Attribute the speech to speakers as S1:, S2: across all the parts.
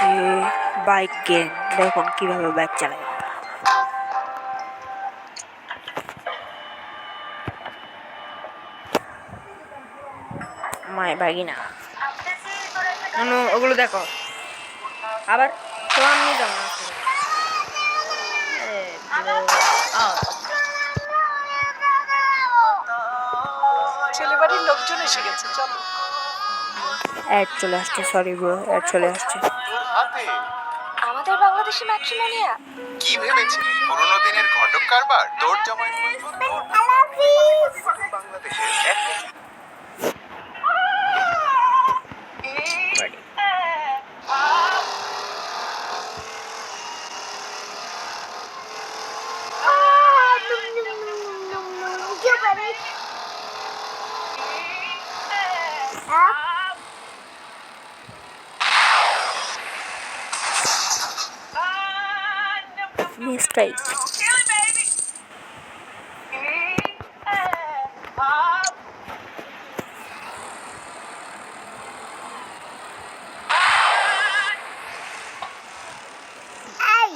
S1: হচ্ছে bike game. দেখুন কিভাবে বাইক চালায়। মায়ের বাইক না ওগুলো দেখো আবার তো আমি যাবো না।
S2: ছেলেবাড়ির লোকজন এসে গেছে, চলো।
S1: অ্যাড চলে আসছে, সরি ব্রো, অ্যাড চলে আসছে।
S3: আমাদের বাংলাদেশি ম্যাট্রিমোনিয়া
S4: কি ভেবেছিলি পুরোনো দিনের ঘটক কারবার? তোর জামাই বাংলাদেশের
S1: মিস্টেক।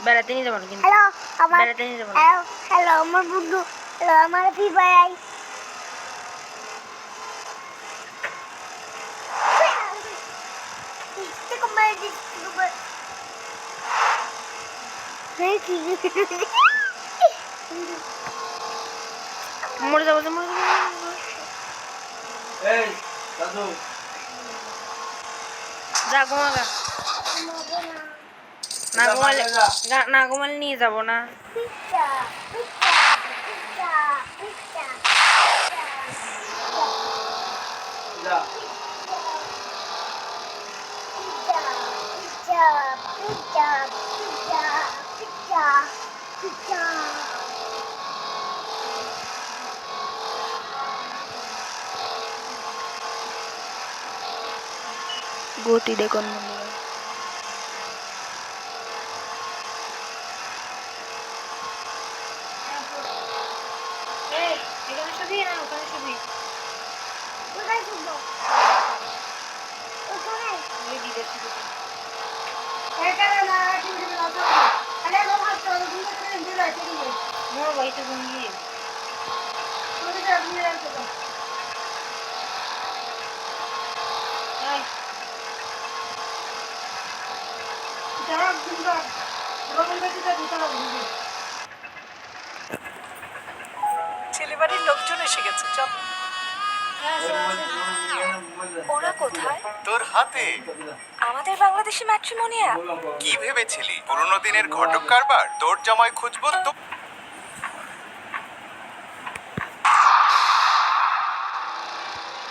S1: বেড়াতে নিয়ে যাবো না কিন্তু।
S3: হ্যালো
S1: বেড়াতে নিয়ে যাবো না।
S3: হ্যালো আমার বন্ধু, হ্যালো আমার ফ্রি ফায়ার।
S1: মরে যাবো তো, মরে যাবো। যা ঘুমাগা। না ঘুমালে নিয়ে যাবো না। গতি দেখুন বন্ধুরা। এখানে শুবি না ওখানে শুবি? ওই দিদের শুবি। মোর বাড়িতে ঘুমিয়ে
S2: ছেলেবাড়ির লোকজন এসে গেছে, চলো।
S3: ওরা কোথায়?
S4: তোর হাতে।
S3: আমাদের বাংলাদেশি ম্যাট্রিমোনিয়া
S4: কি ভেবেছিলি পুরোনো দিনের ঘটক কারবার? তোর জামাই খুঁজবো তো